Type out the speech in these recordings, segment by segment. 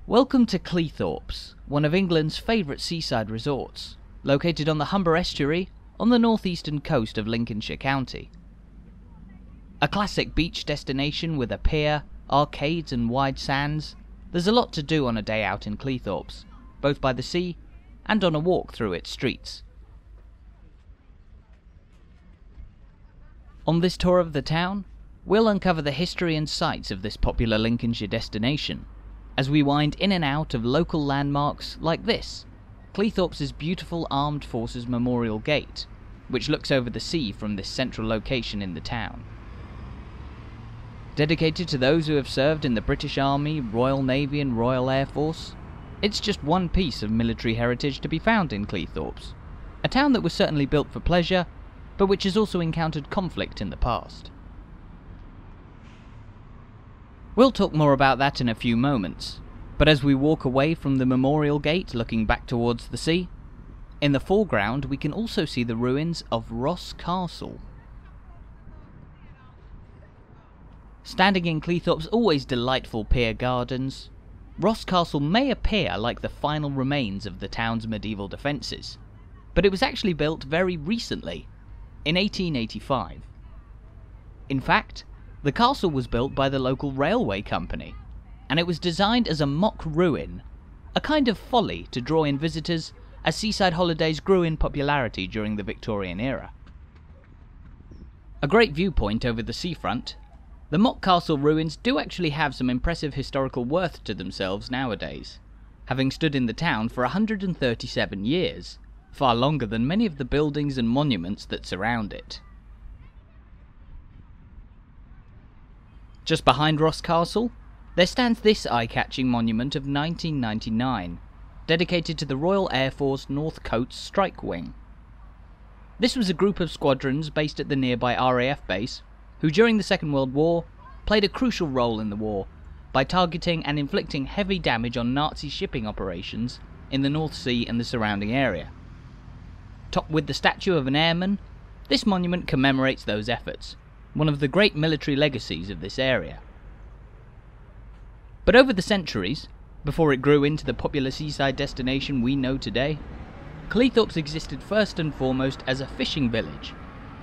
Welcome to Cleethorpes, one of England's favourite seaside resorts, located on the Humber estuary on the northeastern coast of Lincolnshire County. A classic beach destination with a pier, arcades and wide sands, there's a lot to do on a day out in Cleethorpes, both by the sea and on a walk through its streets. On this tour of the town, we'll uncover the history and sights of this popular Lincolnshire destination, as we wind in and out of local landmarks like this, Cleethorpes' beautiful Armed Forces Memorial Gate, which looks over the sea from this central location in the town. Dedicated to those who have served in the British Army, Royal Navy and Royal Air Force, it's just one piece of military heritage to be found in Cleethorpes, a town that was certainly built for pleasure, but which has also encountered conflict in the past. We'll talk more about that in a few moments, but as we walk away from the Memorial Gate looking back towards the sea, in the foreground we can also see the ruins of Ross Castle. Standing in Cleethorpes' always delightful Pier Gardens, Ross Castle may appear like the final remains of the town's medieval defences, but it was actually built very recently, in 1885. In fact, the castle was built by the local railway company, and it was designed as a mock ruin, a kind of folly to draw in visitors as seaside holidays grew in popularity during the Victorian era. A great viewpoint over the seafront, the mock castle ruins do actually have some impressive historical worth to themselves nowadays, having stood in the town for 137 years, far longer than many of the buildings and monuments that surround it. Just behind Ross Castle, there stands this eye-catching monument of 1999, dedicated to the Royal Air Force North Coast Strike Wing. This was a group of squadrons based at the nearby RAF base, who during the Second World War played a crucial role in the war by targeting and inflicting heavy damage on Nazi shipping operations in the North Sea and the surrounding area. Topped with the statue of an airman, this monument commemorates those efforts, one of the great military legacies of this area. But over the centuries, before it grew into the popular seaside destination we know today, Cleethorpes existed first and foremost as a fishing village,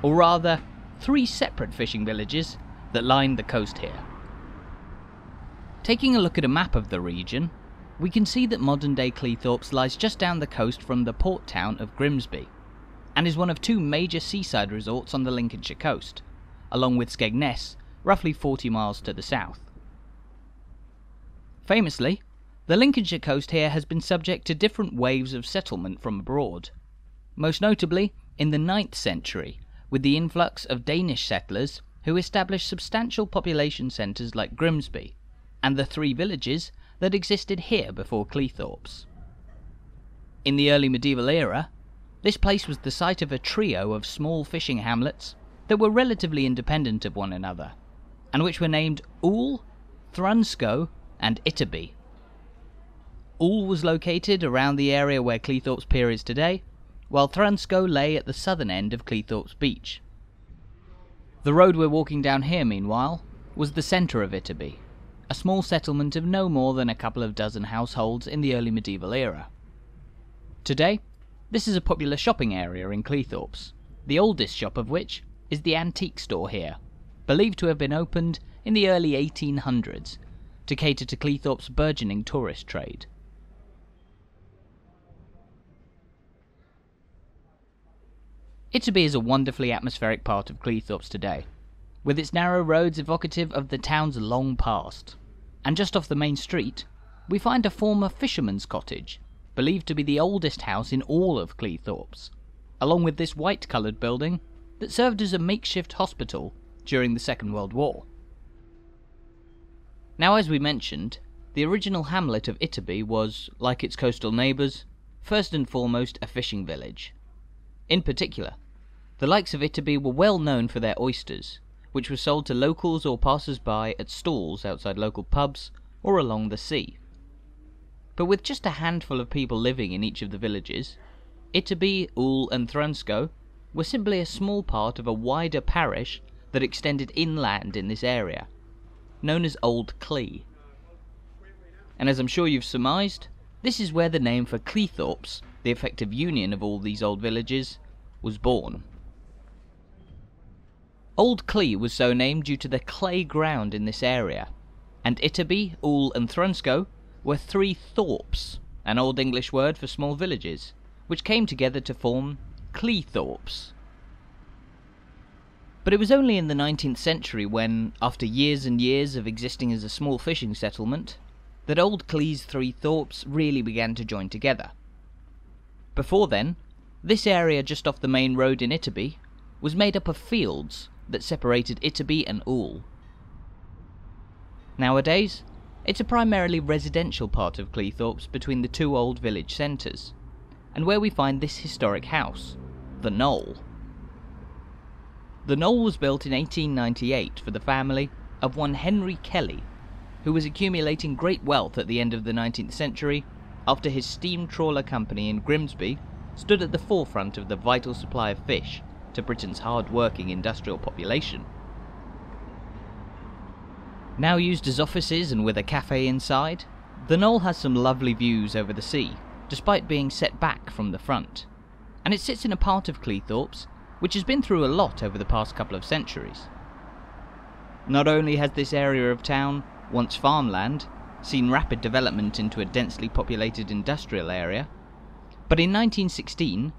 or rather, 3 separate fishing villages that lined the coast here. Taking a look at a map of the region, we can see that modern-day Cleethorpes lies just down the coast from the port town of Grimsby, and is one of 2 major seaside resorts on the Lincolnshire coast, along with Skegness, roughly 40 miles to the south. Famously, the Lincolnshire coast here has been subject to different waves of settlement from abroad, most notably in the 9th century, with the influx of Danish settlers who established substantial population centres like Grimsby, and the 3 villages that existed here before Cleethorpes. In the early medieval era, this place was the site of a trio of small fishing hamlets that were relatively independent of one another, and which were named Oole, Thrunscoe and Itterby. Oole was located around the area where Cleethorpes Pier is today, while Thrunscoe lay at the southern end of Cleethorpes Beach. The road we're walking down here, meanwhile, was the centre of Itterby, a small settlement of no more than a couple of dozen households in the early medieval era. Today, this is a popular shopping area in Cleethorpes, the oldest shop of which is the antique store here, believed to have been opened in the early 1800s to cater to Cleethorpes' burgeoning tourist trade. Itterby is a wonderfully atmospheric part of Cleethorpes today, with its narrow roads evocative of the town's long past, and just off the main street we find a former fisherman's cottage, believed to be the oldest house in all of Cleethorpes, along with this white-coloured building that served as a makeshift hospital during the Second World War. Now, as we mentioned, the original hamlet of Itterby was, like its coastal neighbours, first and foremost a fishing village. In particular, the likes of Itterby were well known for their oysters, which were sold to locals or passers-by at stalls outside local pubs or along the sea. But with just a handful of people living in each of the villages, Itterby, Oole and Thrunscoe were simply a small part of a wider parish that extended inland in this area, known as Old Clee. and as I'm sure you've surmised, this is where the name for Cleethorpes, the effective union of all these old villages, was born. Old Clee was so named due to the clay ground in this area, and Itterby, Oole and Thrunsko were three thorps, an Old English word for small villages, which came together to form Cleethorpes. But it was only in the 19th century when, after years and years of existing as a small fishing settlement, that Old Clee's three thorps really began to join together. Before then, this area just off the main road in Itterby was made up of fields that separated Itterby and Oole. Nowadays, it's a primarily residential part of Cleethorpes between the two old village centres, and where we find this historic house, the Knoll. The Knoll was built in 1898 for the family of one Henry Kelly, who was accumulating great wealth at the end of the 19th century after his steam trawler company in Grimsby stood at the forefront of the vital supply of fish to Britain's hard-working industrial population. Now used as offices and with a cafe inside, the Knoll has some lovely views over the sea, despite being set back from the front, and it sits in a part of Cleethorpes which has been through a lot over the past couple of centuries. Not only has this area of town, once farmland, seen rapid development into a densely populated industrial area, but in 1916,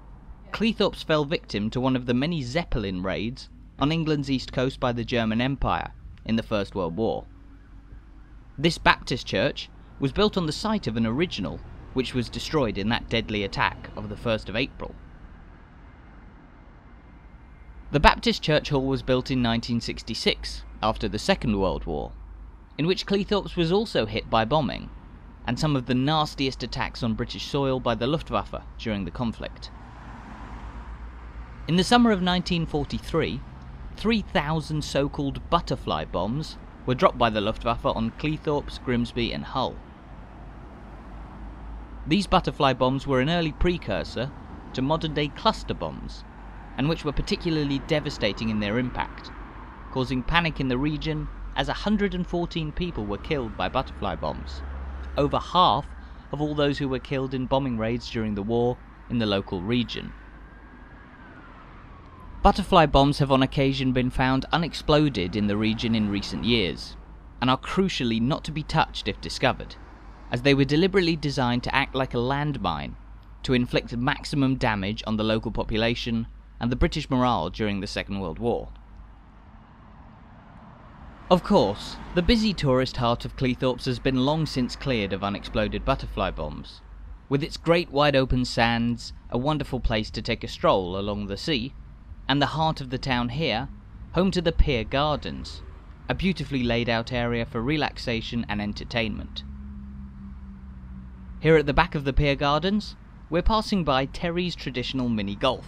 Cleethorpes fell victim to one of the many Zeppelin raids on England's east coast by the German Empire in the First World War. This Baptist church was built on the site of an original, which was destroyed in that deadly attack of the 1st of April. The Baptist church hall was built in 1966, after the Second World War, in which Cleethorpes was also hit by bombing, and some of the nastiest attacks on British soil by the Luftwaffe during the conflict. In the summer of 1943, 3,000 so-called butterfly bombs were dropped by the Luftwaffe on Cleethorpes, Grimsby and Hull. These butterfly bombs were an early precursor to modern-day cluster bombs, and which were particularly devastating in their impact, causing panic in the region as 114 people were killed by butterfly bombs, over half of all those who were killed in bombing raids during the war in the local region. Butterfly bombs have on occasion been found unexploded in the region in recent years, and are crucially not to be touched if discovered, as they were deliberately designed to act like a landmine to inflict maximum damage on the local population and the British morale during the Second World War. Of course, the busy tourist heart of Cleethorpes has been long since cleared of unexploded butterfly bombs, with its great wide open sands, a wonderful place to take a stroll along the sea, and the heart of the town here, home to the Pier Gardens, a beautifully laid out area for relaxation and entertainment. Here at the back of the Pier Gardens, we're passing by Terry's traditional mini-golf,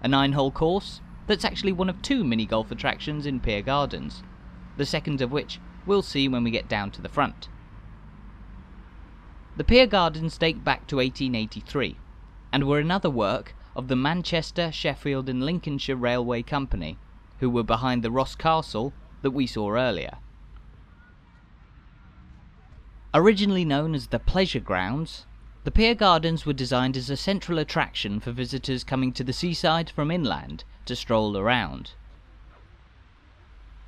a 9-hole course that's actually one of 2 mini-golf attractions in Pier Gardens, the second of which we'll see when we get down to the front. The Pier Gardens date back to 1883, and were another work of the Manchester, Sheffield and Lincolnshire Railway Company, who were behind the Ross Castle that we saw earlier. Originally known as the Pleasure Grounds, the Pier Gardens were designed as a central attraction for visitors coming to the seaside from inland to stroll around.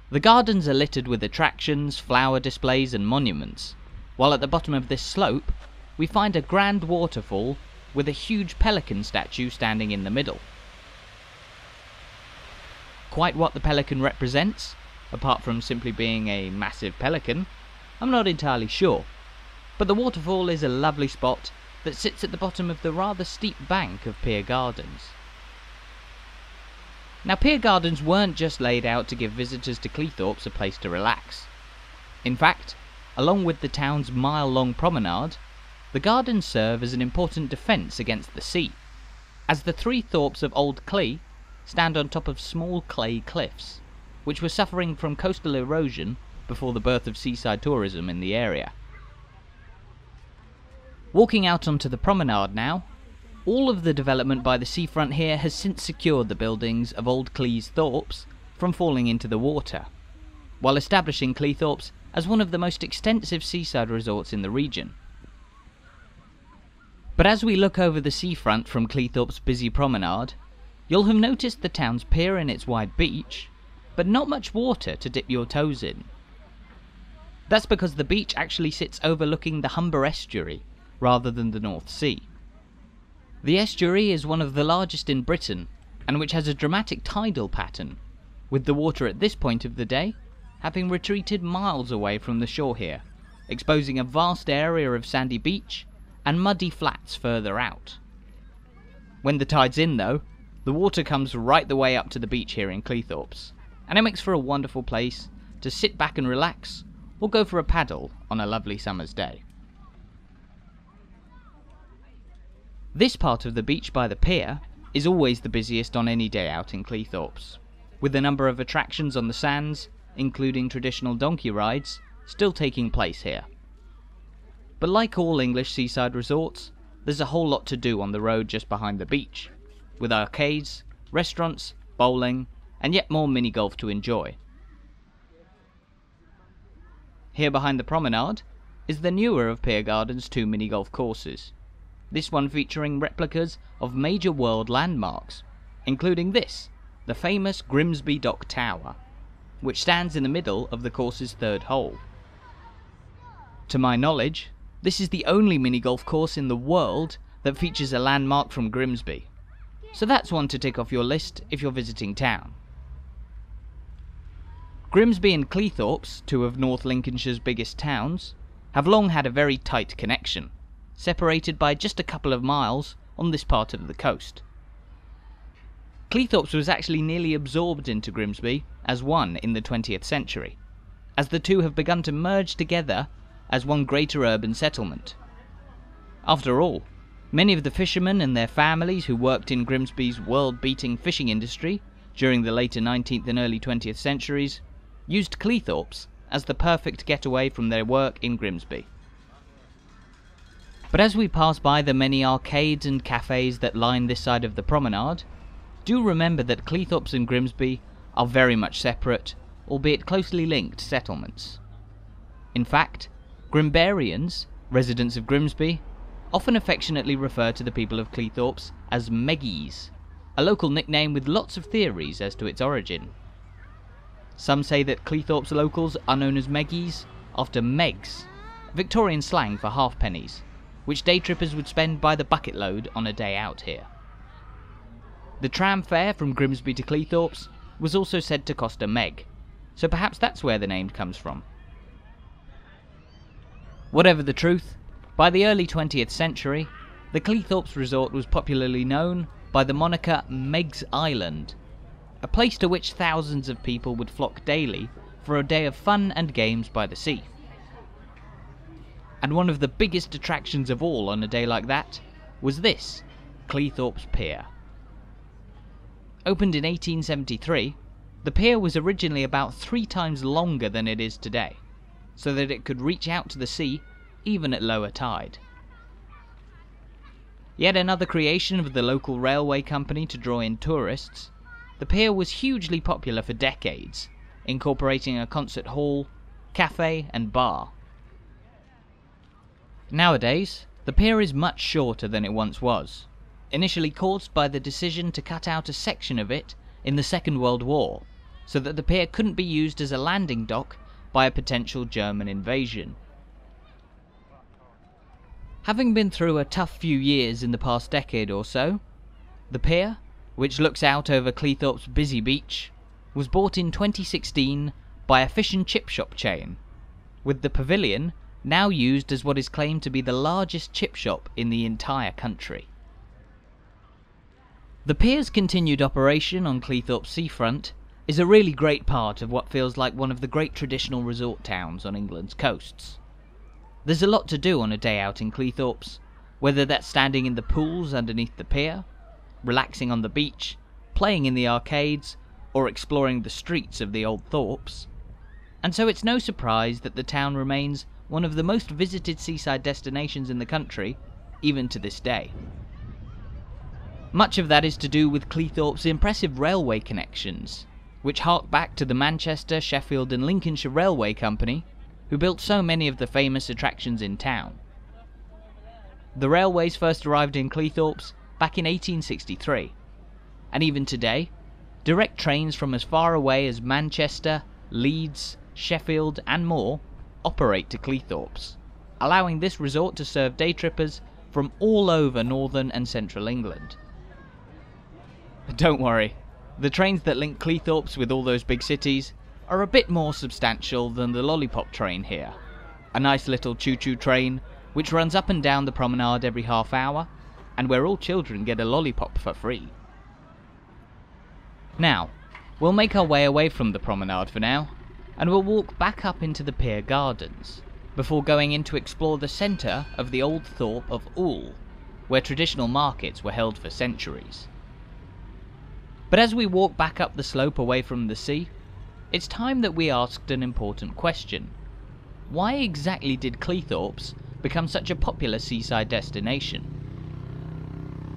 The gardens are littered with attractions, flower displays and monuments, while at the bottom of this slope we find a grand waterfall with a huge pelican statue standing in the middle. Quite what the pelican represents, apart from simply being a massive pelican, I'm not entirely sure, but the waterfall is a lovely spot that sits at the bottom of the rather steep bank of Pier Gardens. Now, Pier Gardens weren't just laid out to give visitors to Cleethorpes a place to relax. In fact, along with the town's mile-long promenade, the gardens serve as an important defence against the sea, as the 3 thorps of Old Clee stand on top of small clay cliffs, which were suffering from coastal erosion before the birth of seaside tourism in the area. Walking out onto the promenade now, all of the development by the seafront here has since secured the buildings of Old Clee's thorps from falling into the water, while establishing Cleethorpes as one of the most extensive seaside resorts in the region. But as we look over the seafront from Cleethorpes' busy promenade, you'll have noticed the town's pier and its wide beach, but not much water to dip your toes in. That's because the beach actually sits overlooking the Humber estuary, rather than the North Sea. The estuary is one of the largest in Britain, and which has a dramatic tidal pattern, with the water at this point of the day having retreated miles away from the shore here, exposing a vast area of sandy beach and muddy flats further out. When the tide's in though, the water comes right the way up to the beach here in Cleethorpes, and it makes for a wonderful place to sit back and relax, or go for a paddle on a lovely summer's day. This part of the beach by the pier is always the busiest on any day out in Cleethorpes, with a number of attractions on the sands, including traditional donkey rides, still taking place here. But like all English seaside resorts, there's a whole lot to do on the road just behind the beach, with arcades, restaurants, bowling, and yet more mini-golf to enjoy. Here behind the promenade is the newer of Pier Gardens' 2 mini-golf courses, this one featuring replicas of major world landmarks, including this, the famous Grimsby Dock Tower, which stands in the middle of the course's 3rd hole. To my knowledge, this is the only mini-golf course in the world that features a landmark from Grimsby, so that's one to tick off your list if you're visiting town. Grimsby and Cleethorpes, 2 of North Lincolnshire's biggest towns, have long had a very tight connection, separated by just a couple of miles on this part of the coast. Cleethorpes was actually nearly absorbed into Grimsby as one in the 20th century, as the two have begun to merge together as one greater urban settlement. After all, many of the fishermen and their families who worked in Grimsby's world-beating fishing industry during the later 19th and early 20th centuries used Cleethorpes as the perfect getaway from their work in Grimsby. But as we pass by the many arcades and cafes that line this side of the promenade, do remember that Cleethorpes and Grimsby are very much separate, albeit closely linked settlements. In fact, Grimbarians, residents of Grimsby, often affectionately refer to the people of Cleethorpes as Meggies, a local nickname with lots of theories as to its origin. Some say that Cleethorpes locals are known as Meggies after Megs, Victorian slang for halfpennies, which day trippers would spend by the bucket load on a day out here. The tram fare from Grimsby to Cleethorpes was also said to cost a meg, so perhaps that's where the name comes from. Whatever the truth, by the early 20th century, the Cleethorpes resort was popularly known by the moniker Meg's Island, a place to which thousands of people would flock daily for a day of fun and games by the sea. And one of the biggest attractions of all on a day like that was this, Cleethorpes Pier. Opened in 1873, the pier was originally about 3 times longer than it is today, so that it could reach out to the sea even at lower tide. Yet another creation of the local railway company to draw in tourists, the pier was hugely popular for decades, incorporating a concert hall, cafe and bar. Nowadays, the pier is much shorter than it once was, initially caused by the decision to cut out a section of it in the Second World War, so that the pier couldn't be used as a landing dock by a potential German invasion. Having been through a tough few years in the past decade or so, the pier, which looks out over Cleethorpes' busy beach, was bought in 2016 by a fish and chip shop chain, with the pavilion now used as what is claimed to be the largest chip shop in the entire country. The pier's continued operation on Cleethorpes seafront is a really great part of what feels like one of the great traditional resort towns on England's coasts. There's a lot to do on a day out in Cleethorpes, whether that's standing in the pools underneath the pier, relaxing on the beach, playing in the arcades, or exploring the streets of the old Thorpes. And so it's no surprise that the town remains one of the most visited seaside destinations in the country, even to this day. Much of that is to do with Cleethorpes' impressive railway connections, which hark back to the Manchester, Sheffield and Lincolnshire Railway Company, who built so many of the famous attractions in town. The railways first arrived in Cleethorpes back in 1863, and even today, direct trains from as far away as Manchester, Leeds, Sheffield and more operate to Cleethorpes, allowing this resort to serve day trippers from all over northern and central England. But don't worry, the trains that link Cleethorpes with all those big cities are a bit more substantial than the Lollipop Train here, a nice little choo-choo train which runs up and down the promenade every half hour, and where all children get a lollipop for free. Now, we'll make our way away from the promenade for now, and we'll walk back up into the Pier Gardens, before going in to explore the centre of the old thorp of Oole, where traditional markets were held for centuries. But as we walk back up the slope away from the sea, it's time that we asked an important question. Why exactly did Cleethorpes become such a popular seaside destination?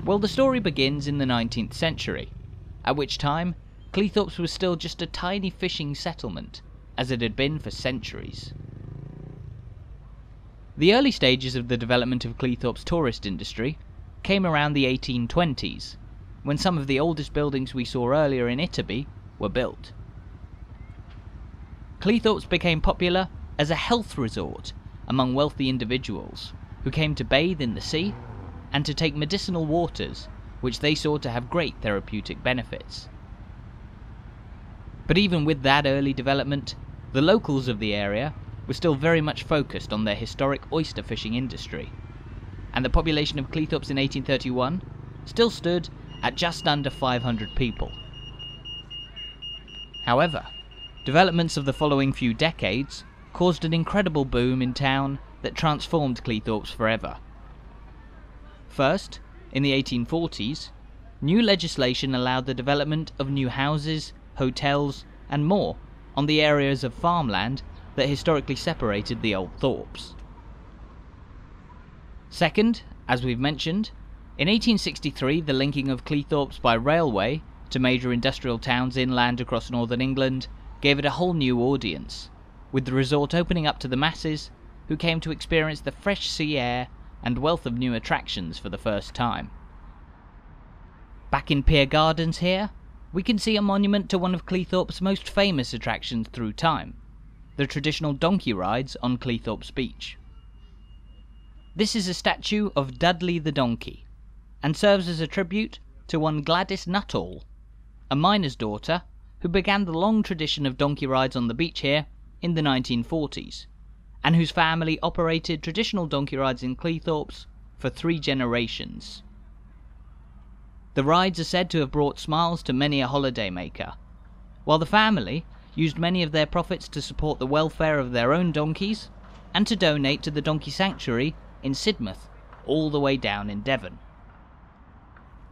Well, the story begins in the 19th century, at which time Cleethorpes was still just a tiny fishing settlement, as it had been for centuries. The early stages of the development of Cleethorpes' tourist industry came around the 1820s, when some of the oldest buildings we saw earlier in Itterby were built. Cleethorpes became popular as a health resort among wealthy individuals who came to bathe in the sea and to take medicinal waters which they saw to have great therapeutic benefits. But even with that early development, the locals of the area were still very much focused on their historic oyster fishing industry, and the population of Cleethorpes in 1831 still stood at just under 500 people. However, developments of the following few decades caused an incredible boom in town that transformed Cleethorpes forever. First, in the 1840s, new legislation allowed the development of new houses, hotels, and more on the areas of farmland that historically separated the old thorps. Second, as we've mentioned, in 1863 the linking of Cleethorpes by railway to major industrial towns inland across northern England gave it a whole new audience, with the resort opening up to the masses who came to experience the fresh sea air and wealth of new attractions for the first time. Back in Pier Gardens here, we can see a monument to one of Cleethorpes' most famous attractions through time, the traditional donkey rides on Cleethorpes Beach. This is a statue of Dudley the Donkey, and serves as a tribute to one Gladys Nuttall, a miner's daughter who began the long tradition of donkey rides on the beach here in the 1940s, and whose family operated traditional donkey rides in Cleethorpes for 3 generations. The rides are said to have brought smiles to many a holidaymaker, while the family used many of their profits to support the welfare of their own donkeys and to donate to the Donkey Sanctuary in Sidmouth, all the way down in Devon.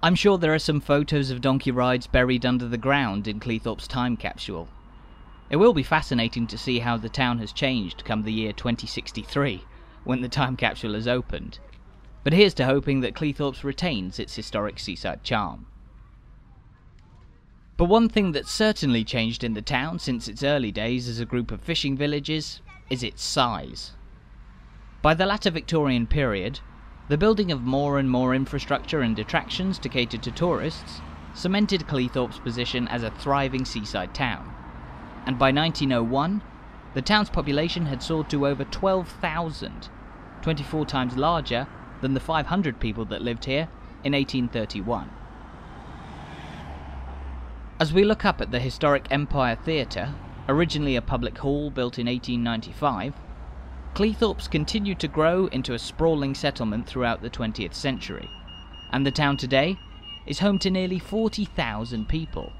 I'm sure there are some photos of donkey rides buried under the ground in Cleethorpes' time capsule. It will be fascinating to see how the town has changed come the year 2063, when the time capsule is opened. But here's to hoping that Cleethorpes retains its historic seaside charm. But one thing that's certainly changed in the town since its early days as a group of fishing villages is its size. By the latter Victorian period, the building of more and more infrastructure and attractions to cater to tourists cemented Cleethorpes' position as a thriving seaside town, and by 1901, the town's population had soared to over 12,000, 24 times larger than the 500 people that lived here in 1831. As we look up at the historic Empire Theatre, originally a public hall built in 1895, Cleethorpes continued to grow into a sprawling settlement throughout the 20th century, and the town today is home to nearly 40,000 people,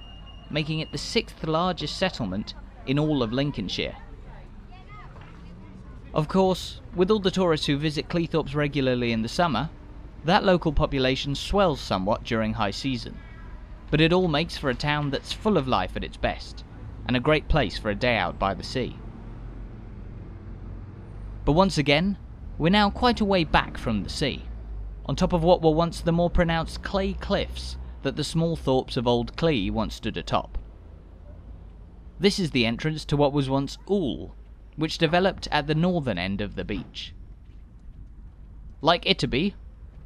making it the 6th largest settlement in all of Lincolnshire. Of course, with all the tourists who visit Cleethorpes regularly in the summer, that local population swells somewhat during high season, but it all makes for a town that's full of life at its best, and a great place for a day out by the sea. But once again, we're now quite a way back from the sea, on top of what were once the more pronounced clay cliffs that the small thorps of Old Clee once stood atop. This is the entrance to what was once Oole, which developed at the northern end of the beach. Like Itterby,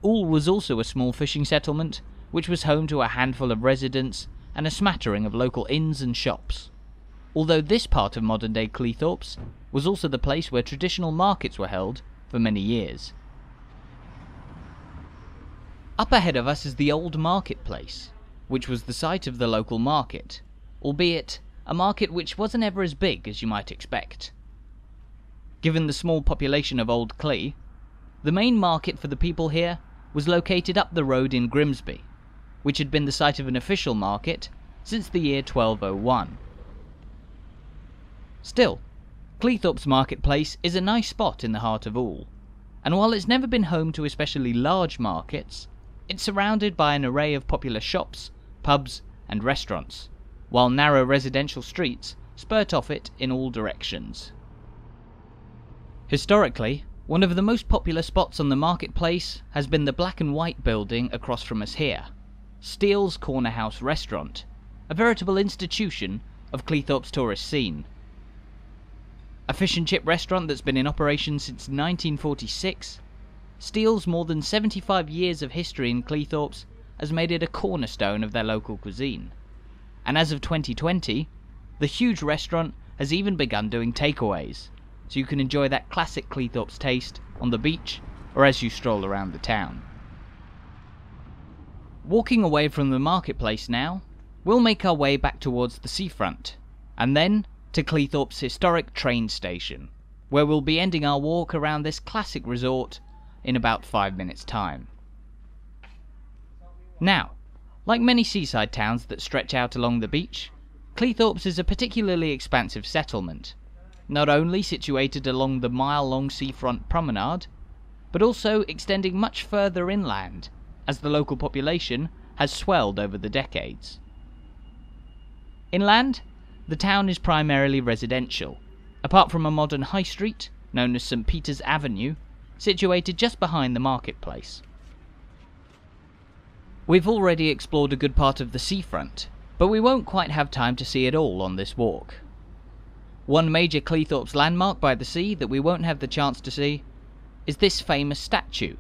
Oole was also a small fishing settlement, which was home to a handful of residents and a smattering of local inns and shops. Although this part of modern-day Cleethorpes was also the place where traditional markets were held for many years. Up ahead of us is the old marketplace, which was the site of the local market, albeit a market which wasn't ever as big as you might expect. Given the small population of Old Clee, the main market for the people here was located up the road in Grimsby, which had been the site of an official market since the year 1201. Still, Cleethorpes Marketplace is a nice spot in the heart of Oole, and while it's never been home to especially large markets, it's surrounded by an array of popular shops, pubs and restaurants, while narrow residential streets spurt off it in all directions. Historically, one of the most popular spots on the marketplace has been the black and white building across from us here, Steele's Corner House Restaurant, a veritable institution of Cleethorpes' tourist scene. A fish and chip restaurant that's been in operation since 1946, Steele's more than 75 years of history in Cleethorpes has made it a cornerstone of their local cuisine. And as of 2020, the huge restaurant has even begun doing takeaways, so you can enjoy that classic Cleethorpes taste on the beach or as you stroll around the town. Walking away from the marketplace now, we'll make our way back towards the seafront, and then to Cleethorpes' historic train station, where we'll be ending our walk around this classic resort in about 5 minutes' time. Now, like many seaside towns that stretch out along the beach, Cleethorpes is a particularly expansive settlement, not only situated along the mile-long seafront promenade, but also extending much further inland, as the local population has swelled over the decades. Inland, the town is primarily residential, apart from a modern high street, known as St. Peter's Avenue, situated just behind the marketplace. We've already explored a good part of the seafront, but we won't quite have time to see it all on this walk. One major Cleethorpes landmark by the sea that we won't have the chance to see is this famous statue,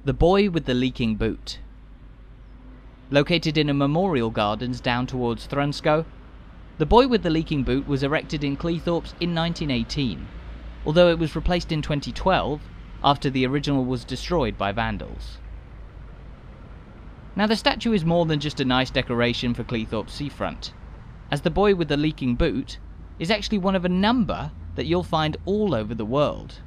the boy with the leaking boot. Located in a memorial gardens down towards Thrunscoe, the boy with the leaking boot was erected in Cleethorpes in 1918, although it was replaced in 2012 after the original was destroyed by vandals. Now the statue is more than just a nice decoration for Cleethorpes seafront, as the boy with the leaking boot is actually one of a number that you'll find all over the world.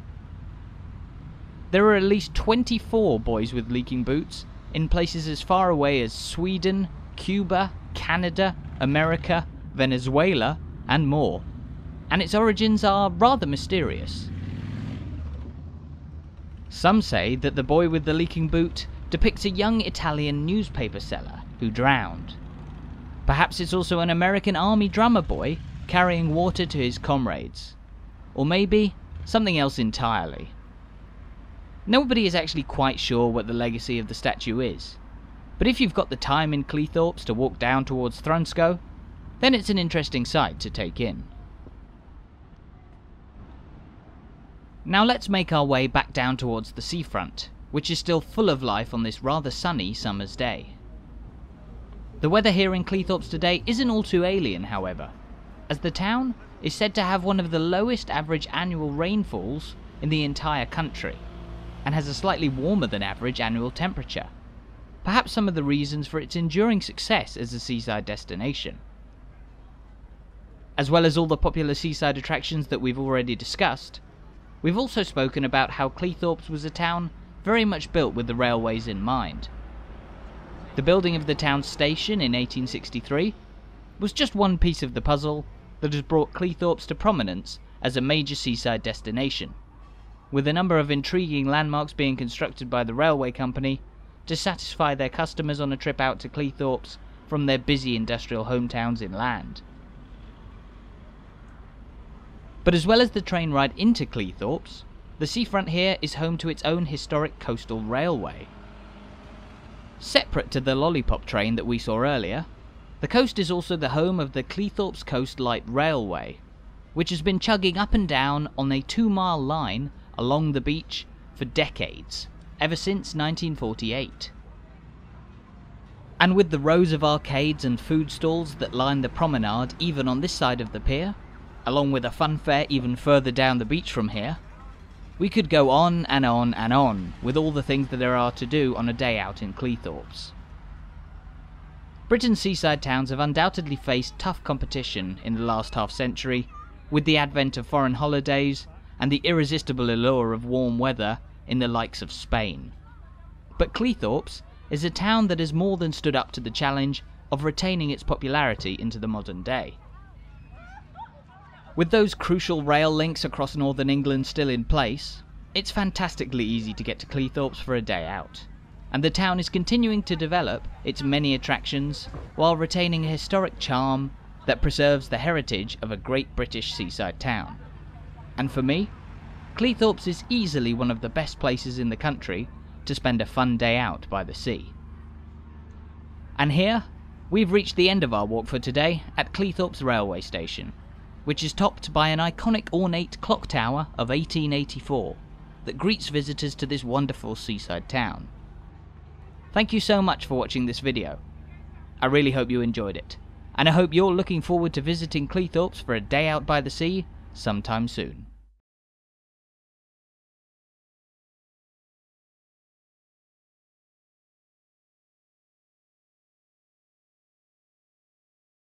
There are at least 24 boys with leaking boots in places as far away as Sweden, Cuba, Canada, America, Venezuela, and more, and its origins are rather mysterious. Some say that the boy with the leaking boot depicts a young Italian newspaper seller who drowned. Perhaps it's also an American army drummer boy carrying water to his comrades, or maybe something else entirely. Nobody is actually quite sure what the legacy of the statue is, but if you've got the time in Cleethorpes to walk down towards Thrunscoe, then it's an interesting sight to take in. Now let's make our way back down towards the seafront, which is still full of life on this rather sunny summer's day. The weather here in Cleethorpes today isn't all too alien, however, as the town is said to have one of the lowest average annual rainfalls in the entire country, and has a slightly warmer than average annual temperature, perhaps some of the reasons for its enduring success as a seaside destination. As well as all the popular seaside attractions that we've already discussed, we've also spoken about how Cleethorpes was a town very much built with the railways in mind. The building of the town's station in 1863 was just one piece of the puzzle that has brought Cleethorpes to prominence as a major seaside destination, with a number of intriguing landmarks being constructed by the railway company to satisfy their customers on a trip out to Cleethorpes from their busy industrial hometowns inland. But as well as the train ride into Cleethorpes, the seafront here is home to its own historic coastal railway. Separate to the Lollipop Train that we saw earlier, The coast is also the home of the Cleethorpes Coast Light Railway, which has been chugging up and down on a 2-mile line along the beach for decades, ever since 1948. And with the rows of arcades and food stalls that line the promenade even on this side of the pier, along with a fun fair even further down the beach from here, we could go on and on and on with all the things that there are to do on a day out in Cleethorpes. Britain's seaside towns have undoubtedly faced tough competition in the last half-century, with the advent of foreign holidays and the irresistible allure of warm weather in the likes of Spain. But Cleethorpes is a town that has more than stood up to the challenge of retaining its popularity into the modern day. With those crucial rail links across northern England still in place, it's fantastically easy to get to Cleethorpes for a day out, and the town is continuing to develop its many attractions while retaining a historic charm that preserves the heritage of a great British seaside town. And for me, Cleethorpes is easily one of the best places in the country to spend a fun day out by the sea. And here, we've reached the end of our walk for today at Cleethorpes railway station, which is topped by an iconic ornate clock tower of 1884 that greets visitors to this wonderful seaside town. Thank you so much for watching this video. I really hope you enjoyed it, and I hope you're looking forward to visiting Cleethorpes for a day out by the sea sometime soon.